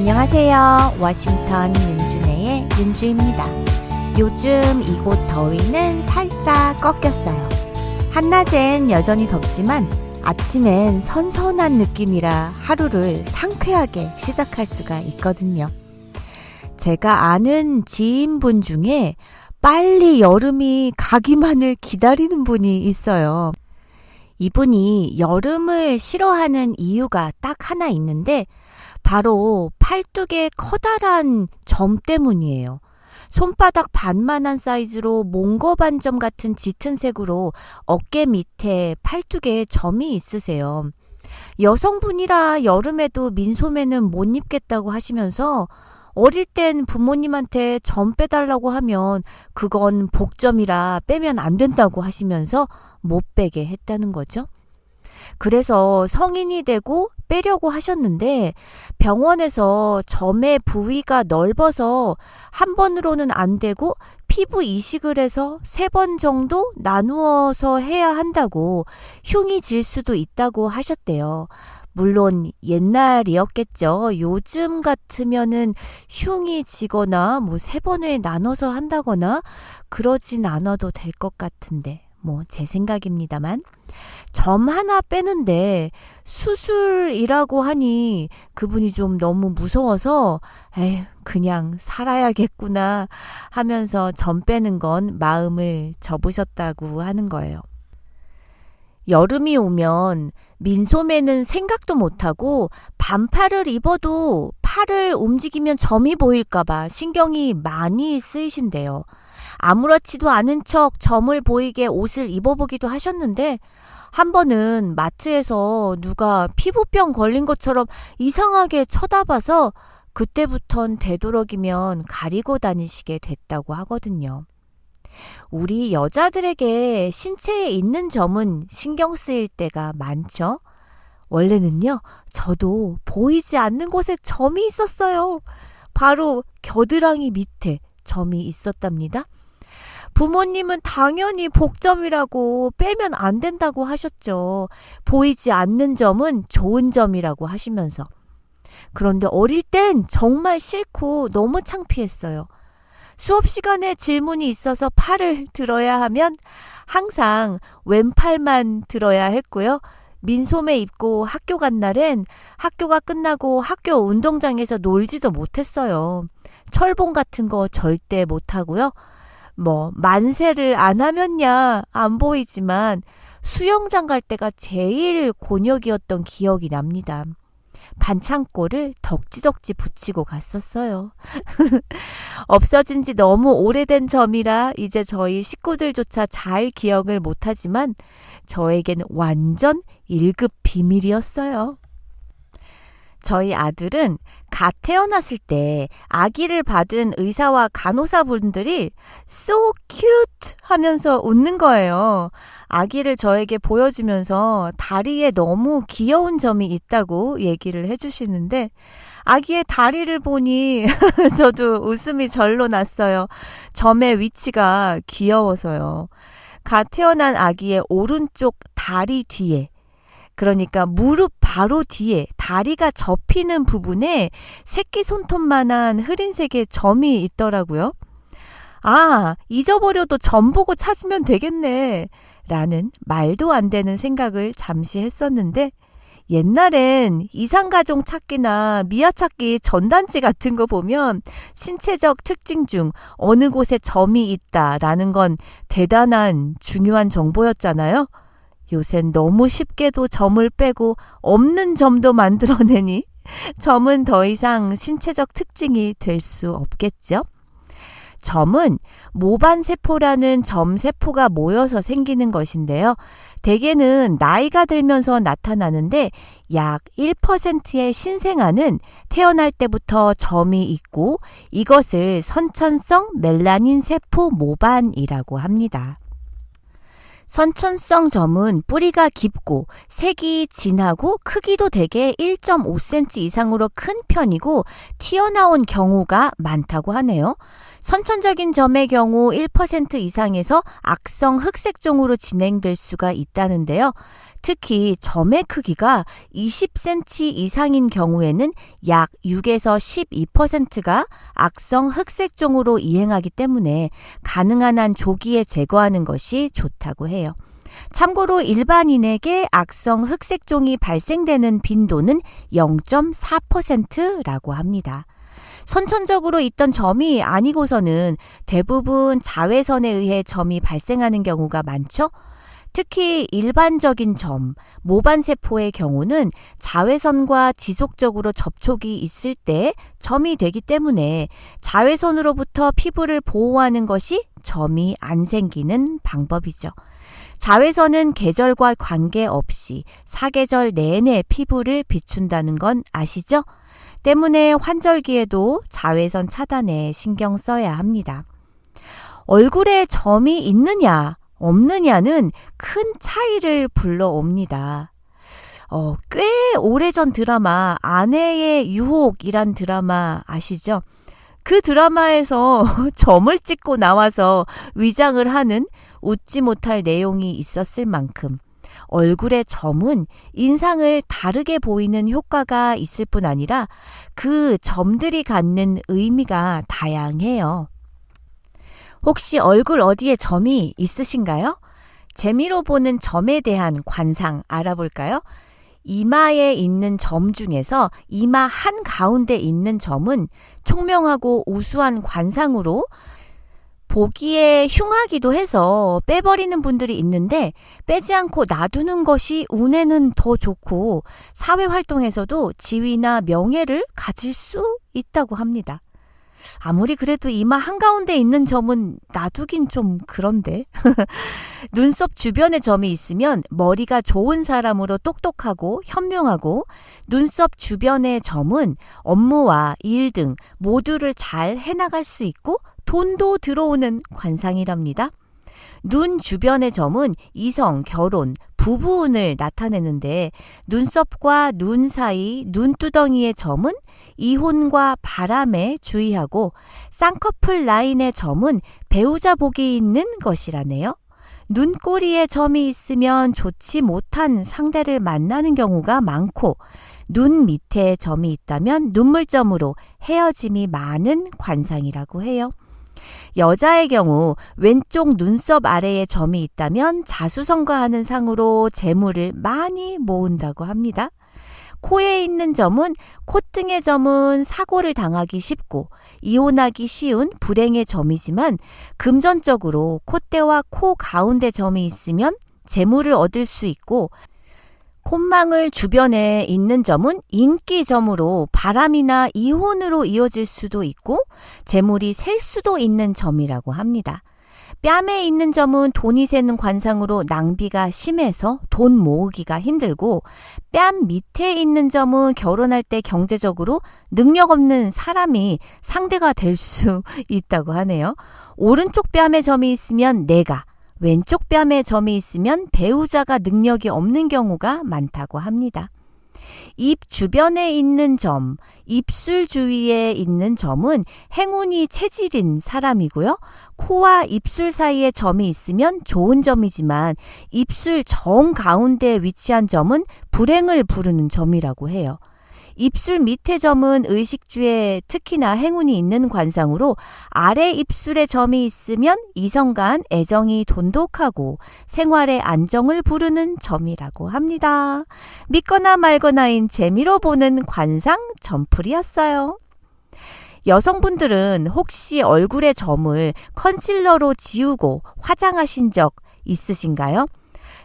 안녕하세요. 워싱턴 윤준혜의 윤주입니다. 요즘 이곳 더위는 살짝 꺾였어요. 한낮엔 여전히 덥지만 아침엔 선선한 느낌이라 하루를 상쾌하게 시작할 수가 있거든요. 제가 아는 지인분 중에 빨리 여름이 가기만을 기다리는 분이 있어요. 이분이 여름을 싫어하는 이유가 딱 하나 있는데 바로 팔뚝에 커다란 점 때문이에요. 손바닥 반만한 사이즈로 몽고반점 같은 짙은 색으로 어깨 밑에 팔뚝에 점이 있으세요. 여성분이라 여름에도 민소매는 못 입겠다고 하시면서 어릴 땐 부모님한테 점 빼달라고 하면 그건 복점이라 빼면 안 된다고 하시면서 못 빼게 했다는 거죠. 그래서 성인이 되고 빼려고 하셨는데 병원에서 점의 부위가 넓어서 한 번으로는 안 되고 피부 이식을 해서 3번 정도 나누어서 해야 한다고 흉이 질 수도 있다고 하셨대요. 물론 옛날이었겠죠. 요즘 같으면은 흉이 지거나 3번을 나눠서 한다거나 그러진 않아도 될 것 같은데 제 생각입니다만 점 하나 빼는데 수술이라고 하니 그분이 좀 너무 무서워서 에휴 그냥 살아야겠구나 하면서 점 빼는 건 마음을 접으셨다고 하는 거예요. 여름이 오면 민소매는 생각도 못하고 반팔을 입어도 팔을 움직이면 점이 보일까봐 신경이 많이 쓰이신대요. 아무렇지도 않은 척 점을 보이게 옷을 입어보기도 하셨는데 한 번은 마트에서 누가 피부병 걸린 것처럼 이상하게 쳐다봐서 그때부턴 되도록이면 가리고 다니시게 됐다고 하거든요. 우리 여자들에게 신체에 있는 점은 신경 쓰일 때가 많죠. 원래는요, 저도 보이지 않는 곳에 점이 있었어요. 바로 겨드랑이 밑에 점이 있었답니다. 부모님은 당연히 복점이라고 빼면 안 된다고 하셨죠. 보이지 않는 점은 좋은 점이라고 하시면서. 그런데 어릴 땐 정말 싫고 너무 창피했어요. 수업 시간에 질문이 있어서 팔을 들어야 하면 항상 왼팔만 들어야 했고요. 민소매 입고 학교 간 날엔 학교가 끝나고 학교 운동장에서 놀지도 못했어요. 철봉 같은 거 절대 못하고요. 만세를 안 하면야 안 보이지만 수영장 갈 때가 제일 곤욕이었던 기억이 납니다. 반창고를 덕지덕지 붙이고 갔었어요. 없어진 지 너무 오래된 점이라 이제 저희 식구들조차 잘 기억을 못하지만 저에겐 완전 1급 비밀이었어요. 저희 아들은 갓 태어났을 때 아기를 받은 의사와 간호사분들이 So cute 하면서 웃는 거예요. 아기를 저에게 보여주면서 다리에 너무 귀여운 점이 있다고 얘기를 해주시는데 아기의 다리를 보니 저도 웃음이 절로 났어요. 점의 위치가 귀여워서요. 갓 태어난 아기의 오른쪽 다리 뒤에 그러니까 무릎 바로 뒤에 다리가 접히는 부분에 새끼 손톱만한 흐린색의 점이 있더라고요. 아, 잊어버려도 점 보고 찾으면 되겠네 라는 말도 안 되는 생각을 잠시 했었는데 옛날엔 이상가족 찾기나 미아 찾기 전단지 같은 거 보면 신체적 특징 중 어느 곳에 점이 있다라는 건 대단한 중요한 정보였잖아요. 요샌 너무 쉽게도 점을 빼고 없는 점도 만들어내니 점은 더 이상 신체적 특징이 될 수 없겠죠. 점은 모반세포라는 점세포가 모여서 생기는 것인데요. 대개는 나이가 들면서 나타나는데 약 1%의 신생아는 태어날 때부터 점이 있고 이것을 선천성 멜라닌 세포 모반이라고 합니다. 선천성 점은 뿌리가 깊고 색이 진하고 크기도 대개 1.5cm 이상으로 큰 편이고 튀어나온 경우가 많다고 하네요. 선천적인 점의 경우 1% 이상에서 악성 흑색종으로 진행될 수가 있다는데요. 특히 점의 크기가 20cm 이상인 경우에는 약 6에서 12%가 악성 흑색종으로 이행하기 때문에 가능한 한 조기에 제거하는 것이 좋다고 해요. 참고로 일반인에게 악성 흑색종이 발생되는 빈도는 0.4%라고 합니다. 선천적으로 있던 점이 아니고서는 대부분 자외선에 의해 점이 발생하는 경우가 많죠. 특히 일반적인 점, 모반세포의 경우는 자외선과 지속적으로 접촉이 있을 때 점이 되기 때문에 자외선으로부터 피부를 보호하는 것이 점이 안 생기는 방법이죠. 자외선은 계절과 관계없이 사계절 내내 피부를 비춘다는 건 아시죠? 때문에 환절기에도 자외선 차단에 신경 써야 합니다. 얼굴에 점이 있느냐, 없느냐는 큰 차이를 불러옵니다. 꽤 오래전 드라마 아내의 유혹이란 드라마 아시죠? 그 드라마에서 점을 찍고 나와서 위장을 하는 웃지 못할 내용이 있었을 만큼 얼굴의 점은 인상을 다르게 보이는 효과가 있을 뿐 아니라 그 점들이 갖는 의미가 다양해요. 혹시 얼굴 어디에 점이 있으신가요? 재미로 보는 점에 대한 관상 알아볼까요? 이마에 있는 점 중에서 이마 한가운데 있는 점은 총명하고 우수한 관상으로 보기에 흉하기도 해서 빼버리는 분들이 있는데 빼지 않고 놔두는 것이 운에는 더 좋고 사회활동에서도 지위나 명예를 가질 수 있다고 합니다. 아무리 그래도 이마 한가운데 있는 점은 놔두긴 좀 그런데. 눈썹 주변에 점이 있으면 머리가 좋은 사람으로 똑똑하고 현명하고 눈썹 주변의 점은 업무와 일 등 모두를 잘 해나갈 수 있고 돈도 들어오는 관상이랍니다. 눈 주변의 점은 이성, 결혼, 부부운을 나타내는데 눈썹과 눈 사이 눈두덩이의 점은 이혼과 바람에 주의하고 쌍꺼풀 라인의 점은 배우자 복이 있는 것이라네요. 눈꼬리에 점이 있으면 좋지 못한 상대를 만나는 경우가 많고 눈 밑에 점이 있다면 눈물점으로 헤어짐이 많은 관상이라고 해요. 여자의 경우 왼쪽 눈썹 아래에 점이 있다면 자수성가하는 상으로 재물을 많이 모은다고 합니다. 코에 있는 점은 콧등의 점은 사고를 당하기 쉽고 이혼하기 쉬운 불행의 점이지만 금전적으로 콧대와 코 가운데 점이 있으면 재물을 얻을 수 있고 콧망울 주변에 있는 점은 인기점으로 바람이나 이혼으로 이어질 수도 있고 재물이 셀 수도 있는 점이라고 합니다. 뺨에 있는 점은 돈이 새는 관상으로 낭비가 심해서 돈 모으기가 힘들고 뺨 밑에 있는 점은 결혼할 때 경제적으로 능력 없는 사람이 상대가 될 수 있다고 하네요. 오른쪽 뺨에 점이 있으면 내가, 왼쪽 뺨에 점이 있으면 배우자가 능력이 없는 경우가 많다고 합니다. 입 주변에 있는 점, 입술 주위에 있는 점은 행운이 체질인 사람이고요. 코와 입술 사이에 점이 있으면 좋은 점이지만 입술 정 가운데에 위치한 점은 불행을 부르는 점이라고 해요. 입술 밑에 점은 의식주에 특히나 행운이 있는 관상으로 아래 입술에 점이 있으면 이성 간 애정이 돈독하고 생활의 안정을 부르는 점이라고 합니다. 믿거나 말거나인 재미로 보는 관상 점풀이었어요. 여성분들은 혹시 얼굴의 점을 컨실러로 지우고 화장하신 적 있으신가요?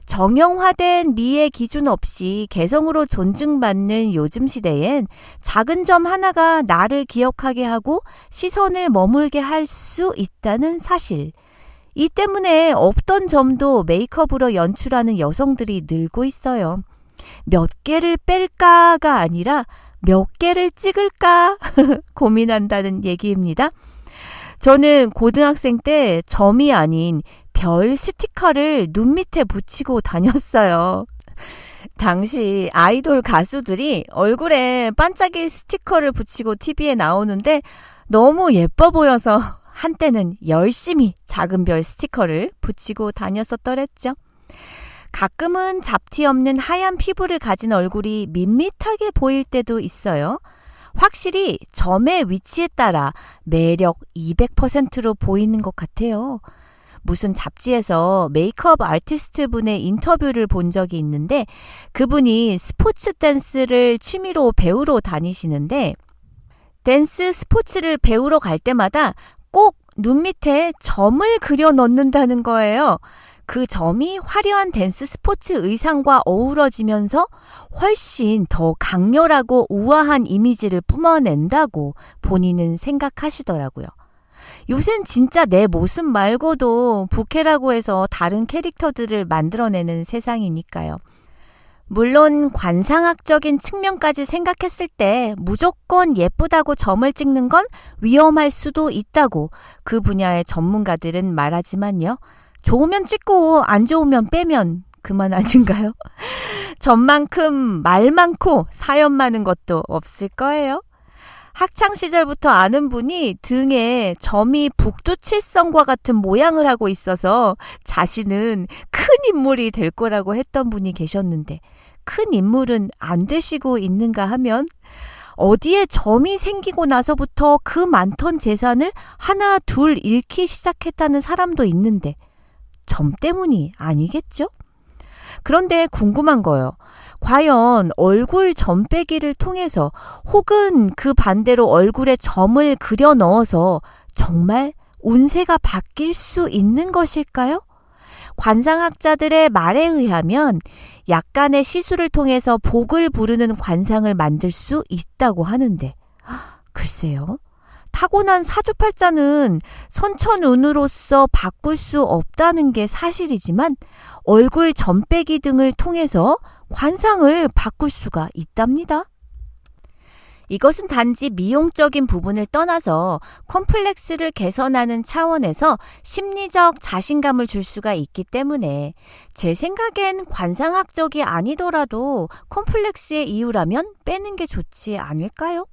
정형화된 미의 기준 없이 개성으로 존중받는 요즘 시대엔 작은 점 하나가 나를 기억하게 하고 시선을 머물게 할 수 있다는 사실. 이 때문에 없던 점도 메이크업으로 연출하는 여성들이 늘고 있어요. 몇 개를 뺄까가 아니라 몇 개를 찍을까 고민한다는 얘기입니다. 저는 고등학생 때 점이 아닌 별 스티커를 눈 밑에 붙이고 다녔어요. 당시 아이돌 가수들이 얼굴에 반짝이 스티커를 붙이고 TV에 나오는데 너무 예뻐 보여서 한때는 열심히 작은 별 스티커를 붙이고 다녔었더랬죠. 가끔은 잡티 없는 하얀 피부를 가진 얼굴이 밋밋하게 보일 때도 있어요. 확실히 점의 위치에 따라 매력 200%로 보이는 것 같아요. 무슨 잡지에서 메이크업 아티스트 분의 인터뷰를 본 적이 있는데 그분이 스포츠 댄스를 취미로 배우러 다니시는데 댄스 스포츠를 배우러 갈 때마다 꼭 눈 밑에 점을 그려 넣는다는 거예요. 그 점이 화려한 댄스 스포츠 의상과 어우러지면서 훨씬 더 강렬하고 우아한 이미지를 뿜어낸다고 본인은 생각하시더라고요. 요샌 진짜 내 모습 말고도 부캐라고 해서 다른 캐릭터들을 만들어내는 세상이니까요. 물론 관상학적인 측면까지 생각했을 때 무조건 예쁘다고 점을 찍는 건 위험할 수도 있다고 그 분야의 전문가들은 말하지만요. 좋으면 찍고 안 좋으면 빼면 그만 아닌가요? 점만큼 말 많고 사연 많은 것도 없을 거예요. 학창시절부터 아는 분이 등에 점이 북두칠성과 같은 모양을 하고 있어서 자신은 큰 인물이 될 거라고 했던 분이 계셨는데 큰 인물은 안 되시고 있는가 하면 어디에 점이 생기고 나서부터 그 많던 재산을 하나 둘 잃기 시작했다는 사람도 있는데 점 때문이 아니겠죠? 그런데 궁금한 거요. 과연 얼굴 점 빼기를 통해서 혹은 그 반대로 얼굴에 점을 그려 넣어서 정말 운세가 바뀔 수 있는 것일까요? 관상학자들의 말에 의하면 약간의 시술을 통해서 복을 부르는 관상을 만들 수 있다고 하는데 글쎄요. 타고난 사주팔자는 선천운으로서 바꿀 수 없다는 게 사실이지만 얼굴 점 빼기 등을 통해서 관상을 바꿀 수가 있답니다. 이것은 단지 미용적인 부분을 떠나서 컴플렉스를 개선하는 차원에서 심리적 자신감을 줄 수가 있기 때문에 제 생각엔 관상학적이 아니더라도 컴플렉스의 이유라면 빼는 게 좋지 않을까요?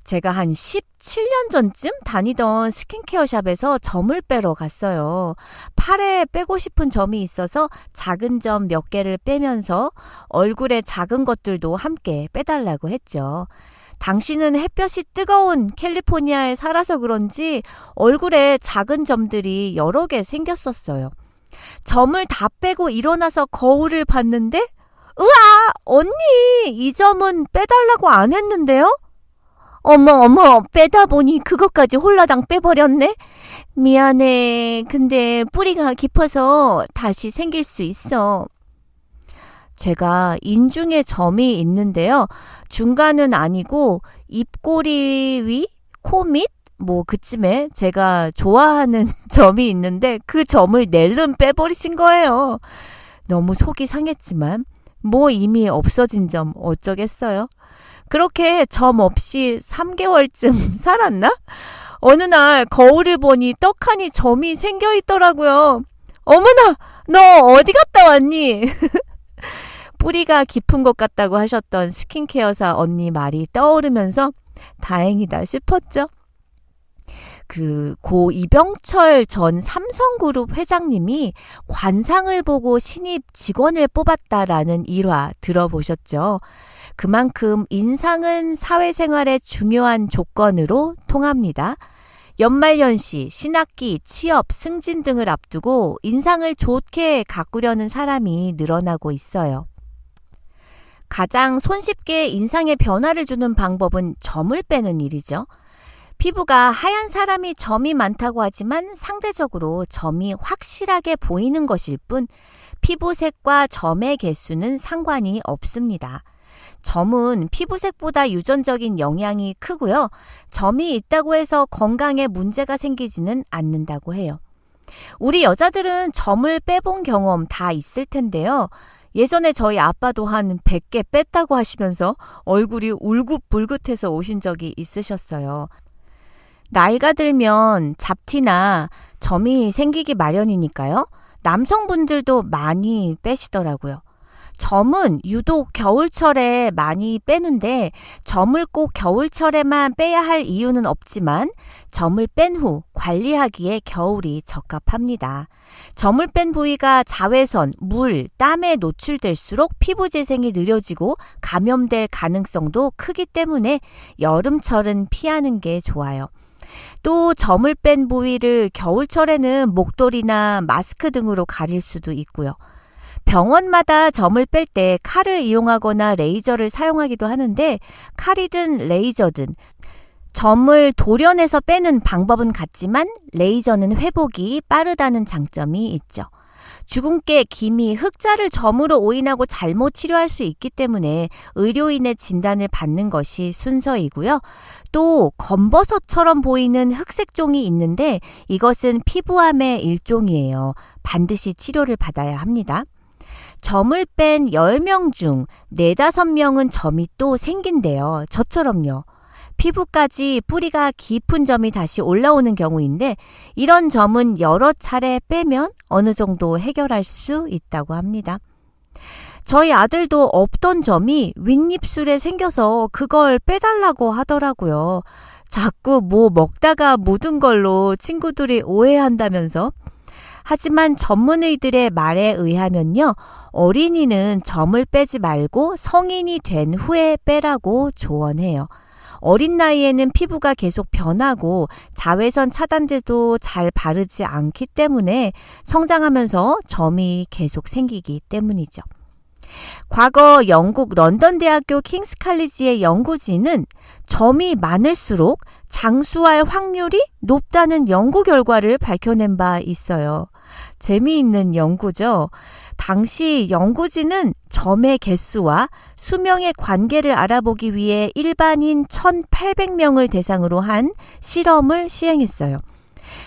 제가 한 17년 전쯤 다니던 스킨케어 샵에서 점을 빼러 갔어요. 팔에 빼고 싶은 점이 있어서 작은 점 몇 개를 빼면서 얼굴에 작은 것들도 함께 빼달라고 했죠. 당시는 햇볕이 뜨거운 캘리포니아에 살아서 그런지 얼굴에 작은 점들이 여러 개 생겼었어요. 점을 다 빼고 일어나서 거울을 봤는데 으아! 언니! 이 점은 빼달라고 안 했는데요? 어머, 빼다 보니 그것까지 홀라당 빼버렸네? 미안해. 근데 뿌리가 깊어서 다시 생길 수 있어. 제가 인중에 점이 있는데요. 중간은 아니고 입꼬리 위, 코 밑, 그쯤에 제가 좋아하는 점이 있는데 그 점을 낼름 빼버리신 거예요. 너무 속이 상했지만 이미 없어진 점 어쩌겠어요. 그렇게 점 없이 3개월쯤 살았나? 어느 날 거울을 보니 떡하니 점이 생겨 있더라고요. 어머나, 너 어디 갔다 왔니? 뿌리가 깊은 것 같다고 하셨던 스킨케어사 언니 말이 떠오르면서 다행이다 싶었죠. 고 이병철 전 삼성그룹 회장님이 관상을 보고 신입 직원을 뽑았다라는 일화 들어보셨죠? 그만큼 인상은 사회생활의 중요한 조건으로 통합니다. 연말연시, 신학기, 취업, 승진 등을 앞두고 인상을 좋게 가꾸려는 사람이 늘어나고 있어요. 가장 손쉽게 인상에 변화를 주는 방법은 점을 빼는 일이죠. 피부가 하얀 사람이 점이 많다고 하지만 상대적으로 점이 확실하게 보이는 것일 뿐 피부색과 점의 개수는 상관이 없습니다. 점은 피부색보다 유전적인 영향이 크고요. 점이 있다고 해서 건강에 문제가 생기지는 않는다고 해요. 우리 여자들은 점을 빼본 경험 다 있을 텐데요. 예전에 저희 아빠도 한 100개 뺐다고 하시면서 얼굴이 울긋불긋해서 오신 적이 있으셨어요. 나이가 들면 잡티나 점이 생기기 마련이니까요. 남성분들도 많이 빼시더라고요. 점은 유독 겨울철에 많이 빼는데 점을 꼭 겨울철에만 빼야 할 이유는 없지만 점을 뺀 후 관리하기에 겨울이 적합합니다. 점을 뺀 부위가 자외선, 물, 땀에 노출될수록 피부 재생이 느려지고 감염될 가능성도 크기 때문에 여름철은 피하는 게 좋아요. 또 점을 뺀 부위를 겨울철에는 목도리나 마스크 등으로 가릴 수도 있고요. 병원마다 점을 뺄 때 칼을 이용하거나 레이저를 사용하기도 하는데 칼이든 레이저든 점을 도려내서 빼는 방법은 같지만 레이저는 회복이 빠르다는 장점이 있죠. 주근깨, 기미, 흑자를 점으로 오인하고 잘못 치료할 수 있기 때문에 의료인의 진단을 받는 것이 순서이고요. 또 검버섯처럼 보이는 흑색종이 있는데 이것은 피부암의 일종이에요. 반드시 치료를 받아야 합니다. 점을 뺀 10명 중 4, 5명은 점이 또 생긴대요. 저처럼요. 피부까지 뿌리가 깊은 점이 다시 올라오는 경우인데 이런 점은 여러 차례 빼면 어느 정도 해결할 수 있다고 합니다. 저희 아들도 없던 점이 윗입술에 생겨서 그걸 빼달라고 하더라고요. 자꾸 뭐 먹다가 묻은 걸로 친구들이 오해한다면서. 하지만 전문의들의 말에 의하면요. 어린이는 점을 빼지 말고 성인이 된 후에 빼라고 조언해요. 어린 나이에는 피부가 계속 변하고 자외선 차단제도 잘 바르지 않기 때문에 성장하면서 점이 계속 생기기 때문이죠. 과거 영국 런던 대학교 킹스 칼리지의 연구진은 점이 많을수록 장수할 확률이 높다는 연구 결과를 밝혀낸 바 있어요. 재미있는 연구죠. 당시 연구진은 점의 개수와 수명의 관계를 알아보기 위해 일반인 1,800명을 대상으로 한 실험을 시행했어요.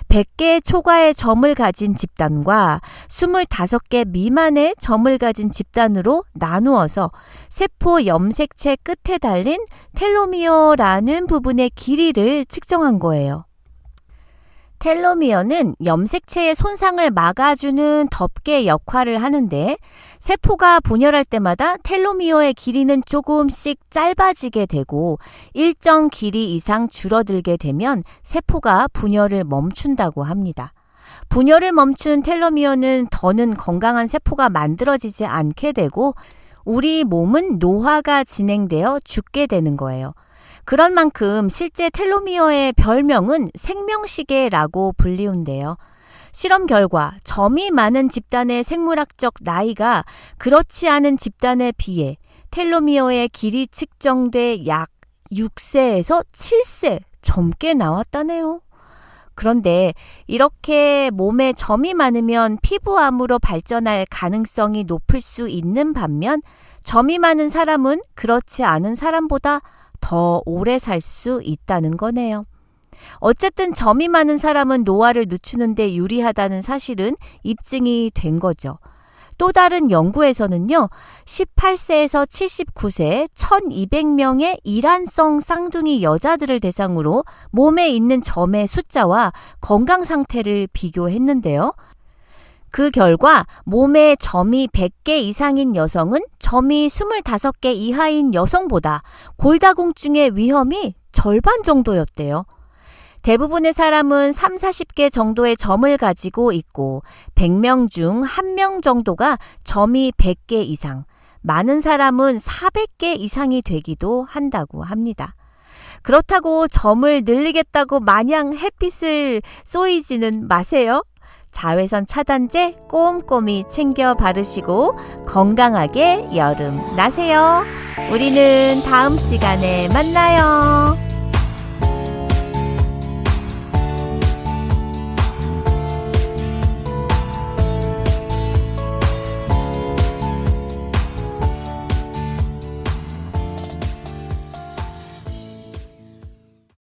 100개 초과의 점을 가진 집단과 25개 미만의 점을 가진 집단으로 나누어서 세포 염색체 끝에 달린 텔로미어라는 부분의 길이를 측정한 거예요. 텔로미어는 염색체의 손상을 막아주는 덮개 역할을 하는데 세포가 분열할 때마다 텔로미어의 길이는 조금씩 짧아지게 되고 일정 길이 이상 줄어들게 되면 세포가 분열을 멈춘다고 합니다. 분열을 멈춘 텔로미어는 더는 건강한 세포가 만들어지지 않게 되고 우리 몸은 노화가 진행되어 죽게 되는 거예요. 그런 만큼 실제 텔로미어의 별명은 생명시계라고 불리운데요. 실험 결과 점이 많은 집단의 생물학적 나이가 그렇지 않은 집단에 비해 텔로미어의 길이 측정돼 약 6세에서 7세 젊게 나왔다네요. 그런데 이렇게 몸에 점이 많으면 피부암으로 발전할 가능성이 높을 수 있는 반면 점이 많은 사람은 그렇지 않은 사람보다 더 오래 살 수 있다는 거네요. 어쨌든 점이 많은 사람은 노화를 늦추는데 유리하다는 사실은 입증이 된 거죠. 또 다른 연구에서는요. 18세에서 79세 1200명의 일환성 쌍둥이 여자들을 대상으로 몸에 있는 점의 숫자와 건강 상태를 비교했는데요. 그 결과 몸에 점이 100개 이상인 여성은 점이 25개 이하인 여성보다 골다공증의 위험이 절반 정도였대요. 대부분의 사람은 30-40개 정도의 점을 가지고 있고 100명 중 1명 정도가 점이 100개 이상, 많은 사람은 400개 이상이 되기도 한다고 합니다. 그렇다고 점을 늘리겠다고 마냥 햇빛을 쏘이지는 마세요. 자외선 차단제 꼼꼼히 챙겨 바르시고 건강하게 여름 나세요. 우리는 다음 시간에 만나요.